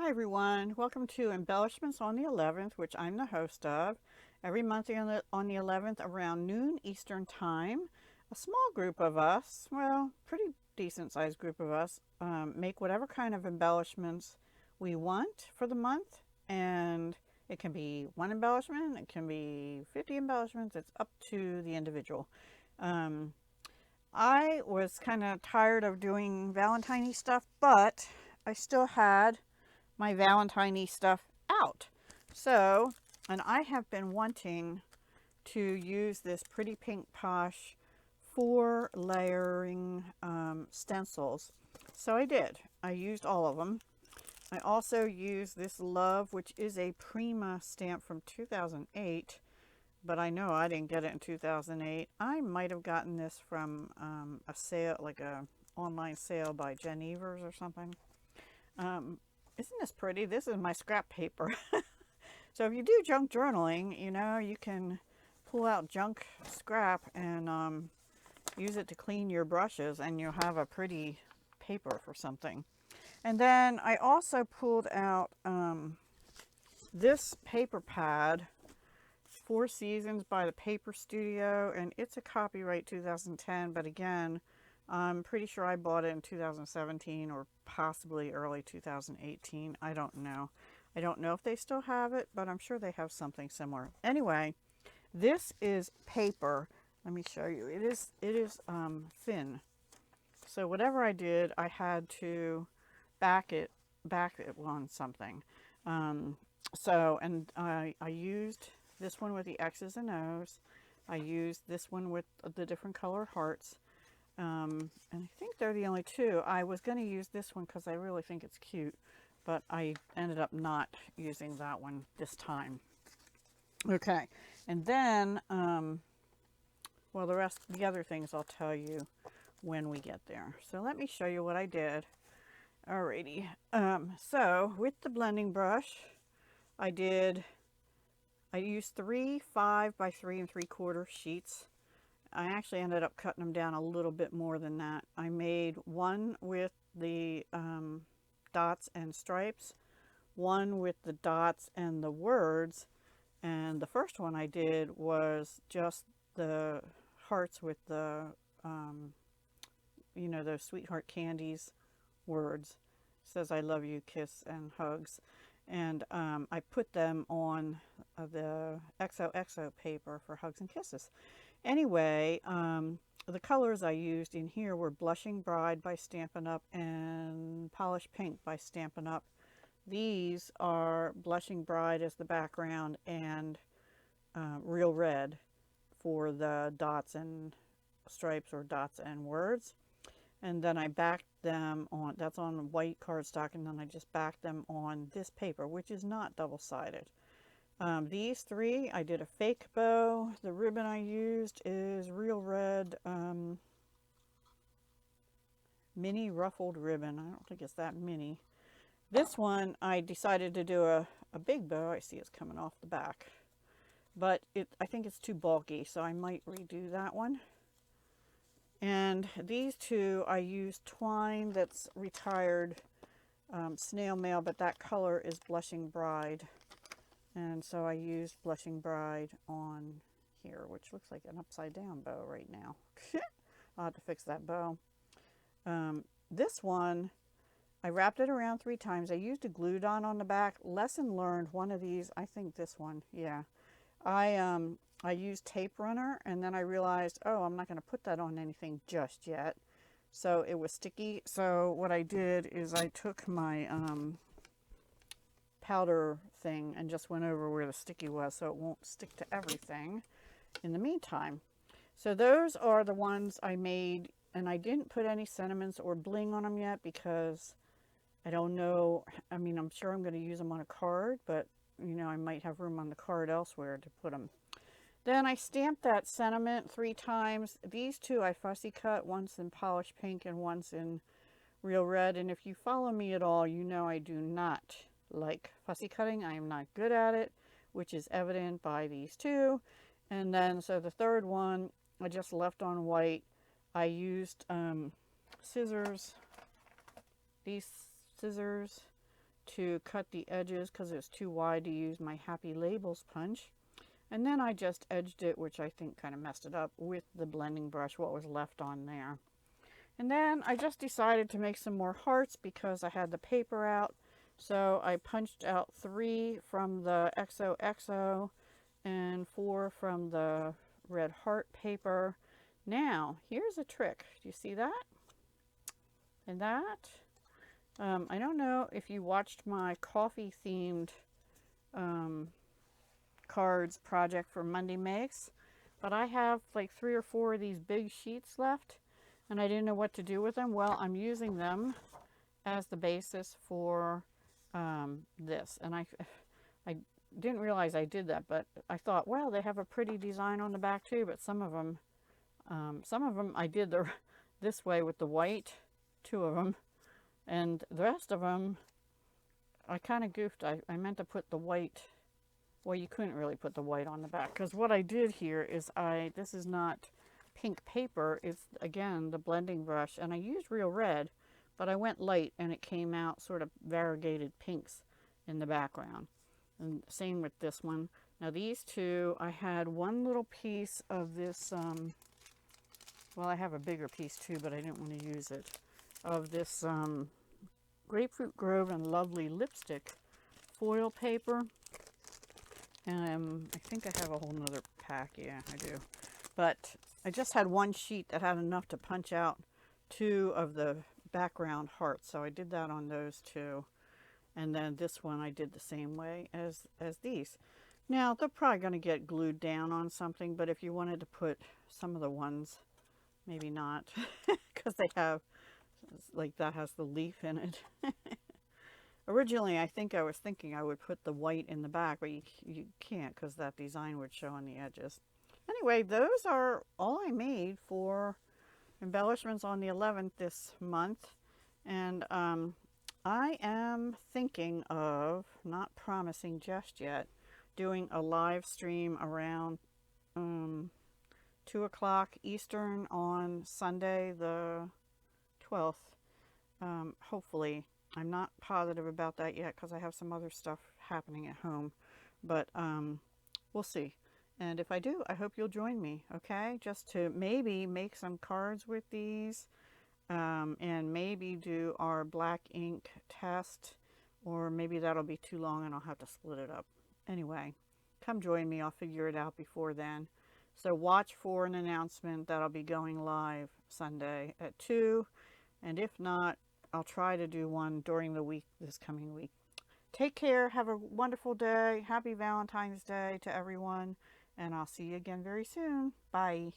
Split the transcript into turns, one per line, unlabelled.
Hi everyone, welcome to Embellishments on the 11th, which I'm the host of. Every month on the 11th around noon Eastern Time, a small group of us, well, pretty decent sized group of us, make whatever kind of embellishments we want for the month. And it can be one embellishment, it can be 50 embellishments, it's up to the individual. Um, I was kind of tired of doing Valentine-y stuff, but I still had my Valentine-y stuff out. So, and I have been wanting to use this Pretty Pink Posh 4 layering stencils. So I did. I used all of them. I also used this Love, which is a Prima stamp from 2008, but I know I didn't get it in 2008. I might have gotten this from a sale, like a online sale by Jen Evers or something. Isn't this pretty? This is my scrap paper. So if you do junk journaling, you can pull out junk scrap and use it to clean your brushes, and you'll have a pretty paper for something. And then I also pulled out this paper pad, Four Seasons by the Paper Studio, and it's a copyright 2010, but again, I'm pretty sure I bought it in 2017 or possibly early 2018. I don't know. I don't know if they still have it, but I'm sure they have something similar. Anyway, this is paper. Let me show you. It is thin. So whatever I did, I had to back it on something. And I used this one with the X's and O's. I used this one with the different color hearts. And I think they're the only two. I was going to use this one because I really think it's cute, but I ended up not using that one this time. Okay, and then, well, the other things I'll tell you when we get there. So let me show you what I did. Alrighty, so with the blending brush, I used 3 5 by 3 3/4 sheets. I actually ended up cutting them down a little bit more than that. I made one with the dots and stripes, one with the dots and the words, and the first one I did was just the hearts with the, those sweetheart candies words. It says I love you, kiss, and hugs. And I put them on the XOXO paper for hugs and kisses. Anyway, the colors I used in here were Blushing Bride by Stampin' Up and Polished Pink by Stampin' Up. These are Blushing Bride as the background and Real Red for the dots and stripes or dots and words. And then I backed them on, that's on white cardstock, and then I just backed them on this paper, which is not double-sided. These three, I did a fake bow. The ribbon I used is Real Red mini ruffled ribbon. I don't think it's that mini. This one, I decided to do a big bow. I see it's coming off the back. But I think it's too bulky, so I might redo that one. And these two, I used twine that's retired snail mail, but that color is Blushing Bride. And so I used Blushing Bride on here, which looks like an upside down bow right now. I'll have to fix that bow. This one, I wrapped it around 3 times. I used a glue dot on the back. Lesson learned, one of these, I think this one, yeah. I used tape runner, and then I realized, oh, I'm not going to put that on anything just yet. So it was sticky. So what I did is I took my powder thing and just went over where the sticky was so it won't stick to everything in the meantime. So those are the ones I made, and I didn't put any sentiments or bling on them yet because I don't know. I mean, I'm sure I'm going to use them on a card, but I might have room on the card elsewhere to put them. Then I stamped that sentiment 3 times. These two I fussy cut, once in Polished Pink and once in Real Red. And if you follow me at all, you know I do not like fussy cutting. I am not good at it, which is evident by these two. And then, so the third one, I just left on white. I used scissors, these scissors, to cut the edges because it was too wide to use my Happy Labels punch. And then I just edged it, which I think kind of messed it up, with the blending brush, what was left on there. And then I just decided to make some more hearts because I had the paper out. So I punched out 3 from the XOXO and 4 from the red heart paper. Now, here's a trick. Do you see that? And that? I don't know if you watched my coffee themed cards project for Monday Makes, but I have like 3 or 4 of these big sheets left and I didn't know what to do with them. Well, I'm using them as the basis for this, and I didn't realize I did that, but I thought, well, they have a pretty design on the back too, but some of them I did this way with the white, 2 of them, and the rest of them I kind of goofed. I meant to put the white, well, you couldn't really put the white on the back, because what I did here is this is not pink paper, it's again the blending brush, and I used real red, but I went light and it came out sort of variegated pinks in the background. And same with this one. Now these 2, I had one little piece of this, well, I have a bigger piece too, but I didn't want to use it, of this Grapefruit Grove and Lovely lipstick foil paper. And I think I have a whole nother pack. Yeah, I do. But I just had one sheet that had enough to punch out 2 of the background hearts, so I did that on those 2. And then this one I did the same way as these. Now they're probably going to get glued down on something, but if you wanted to put some of the ones, maybe not, because they have, like, that has the leaf in it. Originally, I think I was thinking I would put the white in the back, but you can't because that design would show on the edges. Anyway, those are all I made for embellishments on the 11th this month. And I am thinking of, not promising just yet, doing a live stream around 2 o'clock Eastern on Sunday the 12th. Hopefully. I'm not positive about that yet because I have some other stuff happening at home, but we'll see. And if I do, I hope you'll join me, okay? Just to maybe make some cards with these, and maybe do our black ink test, or maybe that'll be too long and I'll have to split it up. Anyway, come join me. I'll figure it out before then. So watch for an announcement that'll be going live Sunday at 2, and if not, I'll try to do one during the week, this coming week. Take care. Have a wonderful day. Happy Valentine's Day to everyone. And I'll see you again very soon. Bye.